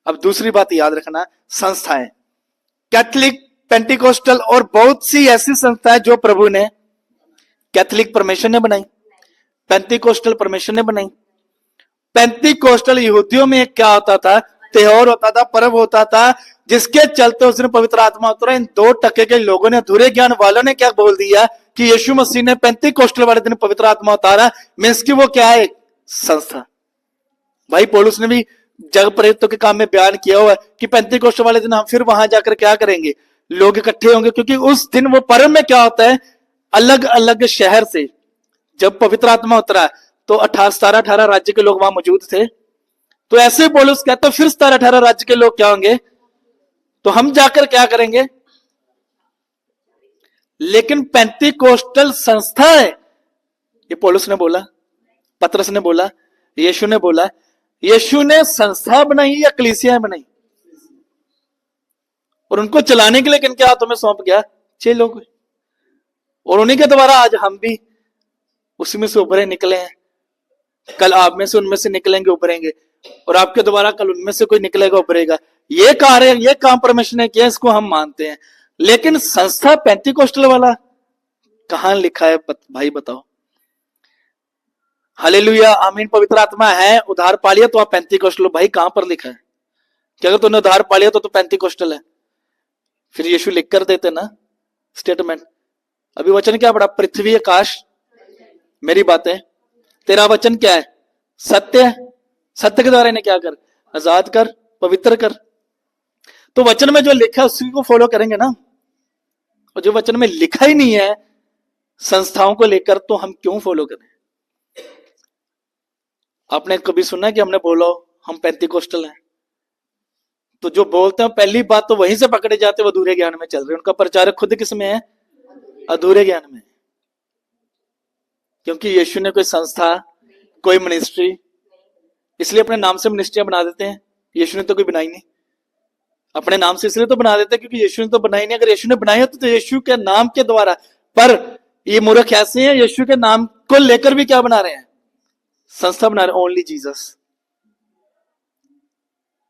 अब दूसरी बात याद रखना, संस्थाएं, कैथलिक, पेंटिकोस्टल और बहुत सी ऐसी संस्थाएं जो प्रभु ने, कैथलिक परमेश्वर ने बनाई, पेंटिकोस्टल परमेश्वर ने बनाई। पेंटिकोस्टल यहूदियों में क्या होता था, त्योहार होता था, पर्व होता था, जिसके चलते उस दिन पवित्र आत्मा उतरा। इन 2% के लोगों ने, अधूरे ज्ञान वालों ने क्या बोल दिया कि यीशु मसीह ने पेंटिकोस्टल वाले दिन पवित्र आत्मा उतारा, मींस कि वो क्या है, संस्था। भाई पौलुस ने भी जग प्रेरितों के काम में बयान किया हुआ है कि पेंटिकोस्टल वाले दिन हम फिर वहां जाकर क्या करेंगे, लोग इकट्ठे होंगे, क्योंकि उस दिन वो पर्व में क्या होता है, अलग अलग शहर से जब पवित्र आत्मा उतरा तो 17-18 राज्य के लोग वहां मौजूद थे। तो ऐसे पौलुस कहता फिर 17-18 राज्य के लोग क्या होंगे, तो हम जाकर क्या करेंगे। लेकिन पेंटिकोस्टल संस्था है, ये पौलुस ने बोला, पतरस ने बोला, यीशु ने बोला। यीशु ने संस्था बनाई या कलीसियां बनाई, और उनको चलाने के लिए किनके हाथों में सौंप गया, 6 लोग, और उन्हीं के द्वारा आज हम भी उसी में से उभरे निकले हैं। कल आप में से, उनमें से निकलेंगे, उभरेंगे, और आपके द्वारा कल उनमें से कोई निकलेगा, उभरेगा। ये कार्य, ये काम परमेश्वर ने किया, इसको हम मानते हैं। लेकिन संस्था पेंटिकोस्टल वाला कहां लिखा है भाई बताओ। हालेलुया, आमीन। पवित्र आत्मा है, उधार पा लिया तो आप पेंटिकोस्टल, भाई कहां पर लिखा है कि अगर तूने उधार पा लिया तो पेंटिकोस्टल है। फिर यीशु लिख कर देते ना स्टेटमेंट। अभी वचन क्या पढ़ा, पृथ्वी आकाश मेरी बातें, तेरा वचन क्या है, सत्य है। सत्य के द्वारा इन्हें क्या कर, आजाद कर, पवित्र कर। तो वचन में जो लिखा है उसी को फॉलो करेंगे ना, और जो वचन में लिखा ही नहीं है संस्थाओं को लेकर, तो हम क्यों फॉलो करें। आपने कभी सुना कि हमने बोला हम पेंटिकोस्टल हैं, तो जो बोलते हैं पहली बात तो वहीं से पकड़े जाते, वो अधूरे ज्ञान में चल रहे हैं। उनका प्रचारक खुद किस में है, अधूरे ज्ञान में। क्योंकि यीशु ने कोई संस्था, कोई मिनिस्ट्री, इसलिए अपने नाम से मिनिस्ट्रियां बना देते हैं। यीशु ने तो कोई बनाई नहीं, अपने नाम से इसलिए तो बना देते हैं क्योंकि यीशु ने तो बनाई नहीं। अगर यीशु ने बनाई होती तो यीशु के नाम के द्वारा, पर ये मूर्ख ऐसे हैं, यीशु के नाम को लेकर भी क्या बना रहे हैं, संस्था बना रहे हैं। ओनली जीसस,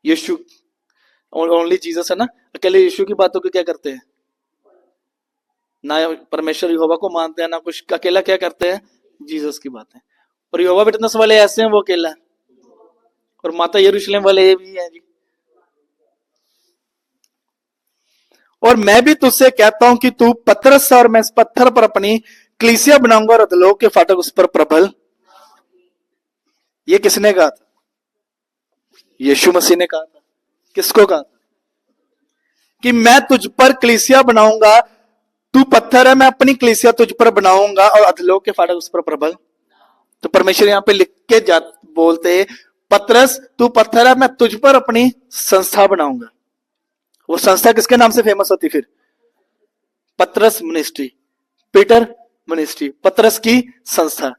यीशु ओनली जीसस है ना। अकेले यीशु की बातों को क्या करते हैं, ना परमेश्वर यहोवा को मानते हैं, ना कुछ, अकेला क्या करते हैं, जीसस की बातें। और यहोवा विटनेस वाले ऐसे हैं, वो अकेला है। और माता यरूशलेम वाले भी हैं जी। और मैं भी तुझसे कहता हूं कि तू पत्थरस और मैं इस पत्थर पर अपनी कलीसिया बनाऊंगा और अधोलोक के फाटक उस पर प्रबल। ये किसने कहा था, यीशु मसीह ने कहा था। किसको कहा था कि मैं तुझ पर कलीसिया बनाऊंगा, तू पत्थर है, मैं अपनी कलीसिया तुझ पर बनाऊंगा और अधोलोक के फाटक उस पर प्रबल। तो परमेश्वर यहां पे लिख के बोलते, पतरस तू पत्थर है, मैं तुझ पर अपनी संस्था बनाऊंगा। वो संस्था किसके नाम से फेमस होती फिर, पतरस मिनिस्ट्री, पीटर मिनिस्ट्री, पतरस की संस्था।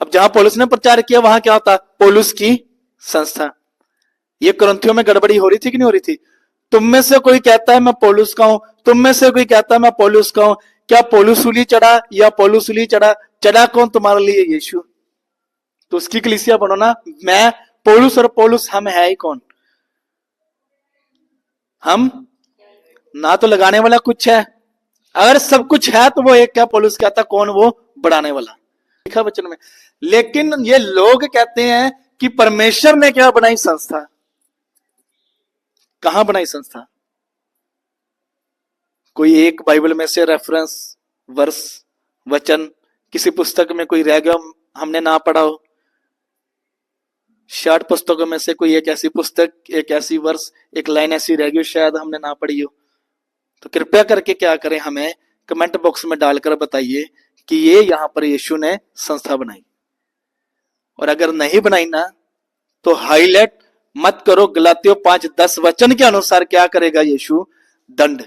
अब जहां पौलुस ने प्रचार किया वहां क्या होता, पौलुस की संस्था। ये कुरिन्थियों में गड़बड़ी हो रही थी कि नहीं हो रही थी। तुम में से कोई कहता है मैं पौलुस का हूं, तुम में से कोई कहता है मैं पौलुस का हूं। क्या पौलुस सूली चढ़ा या पौलुस सूली चढ़ा, चढ़ा कौन तुम्हारे लिए, यीशु। तो उसकी कलीसिया बनो ना। मैं पौलुस और पौलुस हम है ही कौन, हम ना तो लगाने वाला कुछ है। अगर सब कुछ है तो वो एक क्या, पौलुस कहता कौन, वो बढ़ाने वाला, लिखा वचन में। लेकिन ये लोग कहते हैं कि परमेश्वर ने क्या बनाई संस्था। कहां बनाई संस्था, कोई एक बाइबल में से रेफरेंस वर्स, वचन किसी पुस्तक में कोई रह गया, हमने ना पढ़ा हो। 60 पुस्तकों में से कोई एक ऐसी पुस्तक, एक ऐसी वर्ष, एक लाइन ऐसी रह गई शायद हमने ना पढ़ी हो। तो कृपया करके क्या करें, हमें कमेंट बॉक्स में डालकर बताइए कि ये यहां पर यीशु ने संस्था बनाई। और अगर नहीं बनाई ना तो हाईलाइट मत करो। गलातियों 5:10 वचन के अनुसार क्या करेगा यीशु, दंड।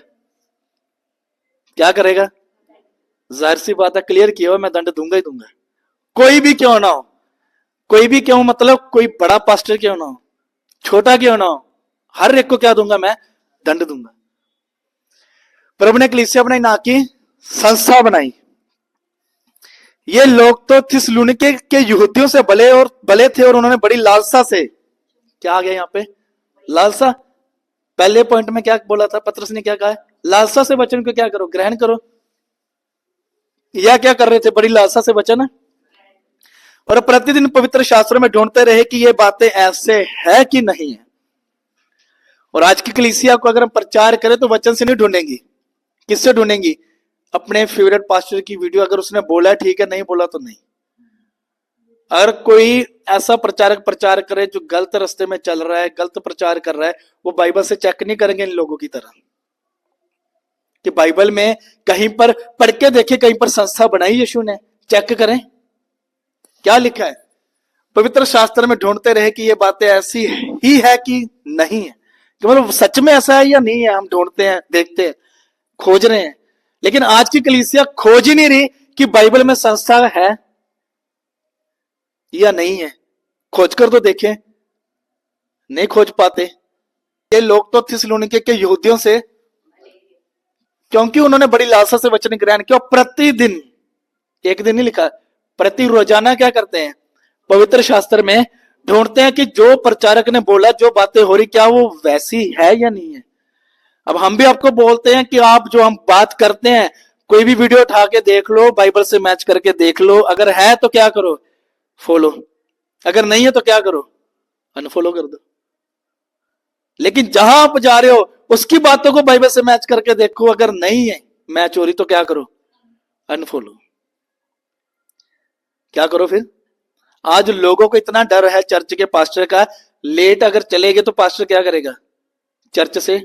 क्या करेगा, जाहिर सी बात है, क्लियर किया हो, मैं दंड दूंगा ही दूंगा। कोई भी क्यों ना हो, कोई भी क्यों, मतलब कोई बड़ा पास्टर क्यों ना हो, छोटा क्यों ना हो, हर एक को क्या दूंगा, मैं दंड दूंगा। प्रभु ने कलीसिया बनाई, ना कि संस्था बनाई। ये लोग तो थिस्सलुनीके के यहूदियों से भले थे, और उन्होंने बड़ी लालसा से, क्या आ गया यहां पे, लालसा, पहले पॉइंट में क्या बोला था पतरस ने, क्या कहा है? लालसा से वचन को क्या करो? ग्रहण करो। या क्या कर रहे थे? बड़ी लालसा से वचन, और प्रतिदिन पवित्र शास्त्रों में ढूंढते रहे कि ये बातें ऐसे है कि नहीं है। और आज की कलीसिया को अगर हम प्रचार करें तो वचन से नहीं ढूंढेंगी, किससे ढूंढेंगी? अपने फेवरेट पास्टर की वीडियो, अगर उसने बोला ठीक है, नहीं बोला तो नहीं। अगर कोई ऐसा प्रचारक प्रचार करे जो गलत रास्ते में चल रहा है, गलत प्रचार कर रहा है, वो बाइबल से चेक नहीं करेंगे इन लोगों की तरह कि बाइबल में कहीं पर पढ़ के देखे, कहीं पर संस्था बनाई यीशु ने, चेक करें क्या लिखा है। पवित्र शास्त्र में ढूंढते रहे कि ये बातें ऐसी ही है कि नहीं है, कि मतलब सच में ऐसा है या नहीं है। हम ढूंढते हैं, देखते हैं, खोज रहे हैं। लेकिन आज की कलीसिया खोज ही नहीं रही कि बाइबल में संस्था है या नहीं है। खोज कर तो देखें, नहीं खोज पाते। ये लोग तो थिस्सलुनीके के यहूदियों से, क्योंकि उन्होंने बड़ी लालसा से वचन ग्रहण किया, प्रतिदिन, एक दिन नहीं लिखा, प्रति रोजाना क्या करते हैं? पवित्र शास्त्र में ढूंढते हैं कि जो प्रचारक ने बोला, जो बातें हो रही, क्या वो वैसी है या नहीं है। अब हम भी आपको बोलते हैं कि आप जो हम बात करते हैं, कोई भी वीडियो उठा के देख लो, बाइबल से मैच करके देख लो, अगर है तो क्या करो? फॉलो। अगर नहीं है तो क्या करो? अनफॉलो कर दो। लेकिन जहां आप जा रहे हो उसकी बातों को बाइबल से मैच करके देखो, अगर नहीं है मैच हो रही तो क्या करो? अनफॉलो। क्या करो फिर? आज लोगों को इतना डर है चर्च के पास्टर का, लेट अगर चले गए तो पास्टर क्या करेगा? चर्च से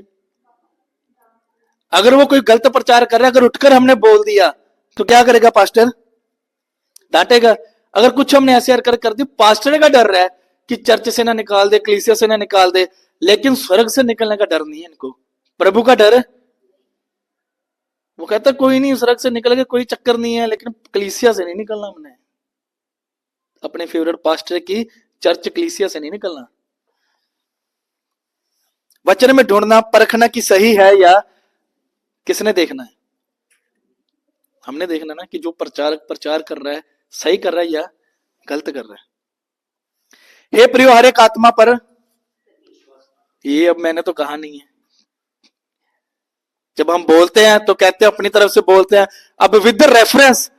अगर वो कोई गलत प्रचार कर रहा है, अगर उठकर हमने बोल दिया तो क्या करेगा पास्टर? डांटेगा। अगर कुछ हमने ऐसे हरकत कर दी, पास्टर का डर रहा है कि चर्च से ना निकाल दे, कलीसिया से ना निकाल दे, लेकिन स्वर्ग से निकलने का डर नहीं है इनको, प्रभु का डर है। वो कहता कोई नहीं, स्वर्ग से निकल के कोई चक्कर नहीं है, लेकिन कलीसिया से नहीं निकलना, हमने अपने फेवरेट पास्टर की चर्च कलीसिया से नहीं निकलना। वचन में ढूंढना, परखना कि सही है या किसने देखना है? हमने देखना ना कि जो प्रचारक प्रचार कर रहा है सही कर रहा है या गलत कर रहा है। हे प्रियो, हर एक आत्मा पर, ये अब मैंने तो कहा नहीं है, जब हम बोलते हैं तो कहते हैं अपनी तरफ से बोलते हैं। अब विद रेफरेंस,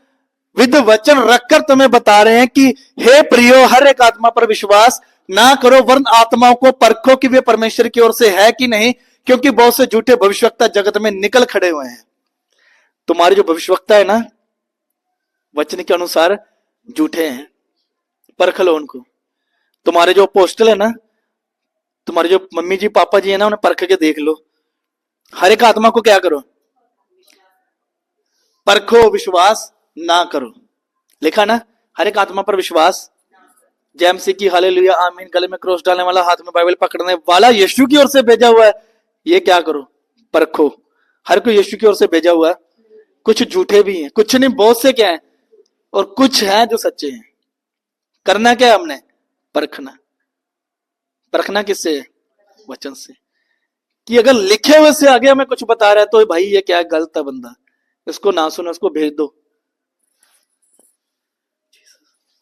विद वचन रखकर तुम्हें बता रहे हैं कि हे प्रियो, हर एक आत्मा पर विश्वास ना करो, वरन आत्माओं को परखो कि वे परमेश्वर की ओर से है कि नहीं, क्योंकि बहुत से झूठे भविष्यवक्ता जगत में निकल खड़े हुए हैं। तुम्हारे जो भविष्यवक्ता है ना, वचन के अनुसार झूठे हैं, परख लो उनको। तुम्हारे जो अपोस्टल है ना, तुम्हारे जो मम्मी जी पापा जी है ना, उन्हें परख के देख लो। हर एक आत्मा को क्या करो? परखो, विश्वास ना करो। लिखा ना, हर एक आत्मा पर विश्वास। जैमसी की हालेलुया आमीन, गले में क्रॉस डालने वाला, हाथ में बाइबल पकड़ने वाला यीशु की ओर से भेजा हुआ है। ये क्या करो? परखो। हर कोई यीशु की ओर से भेजा हुआ है। कुछ झूठे भी हैं, कुछ नहीं, बहुत से क्या है, और कुछ हैं जो सच्चे हैं। करना क्या है हमने? परखना। परखना किससे? वचन से। कि अगर लिखे हुए से आगे हमें कुछ बता रहा है तो भाई ये क्या गलत है बंदा, इसको ना सुनो, इसको भेज दो।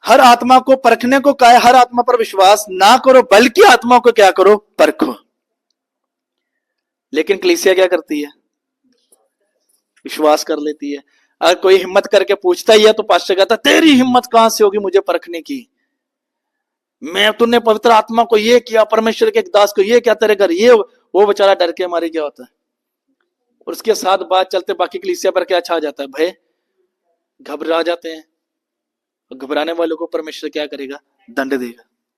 हर आत्मा को परखने को कहा है, हर आत्मा पर विश्वास ना करो, बल्कि आत्मा को क्या करो? परखो। लेकिन कलीसिया क्या करती है? विश्वास कर लेती है। अगर कोई हिम्मत करके पूछता ही है तो पास्टर कहता तेरी हिम्मत कहां से होगी मुझे परखने की? मैं, तूने पवित्र आत्मा को ये किया, परमेश्वर के एक दास को ये क्या, तेरे घर ये, वो बेचारा डर के मारे क्या होता है, और उसके साथ बात चलते बाकी कलीसिया पर क्या छा जाता है? भय, घबरा जाते हैं। घबराने वालों को परमेश्वर क्या करेगा? दंड देगा।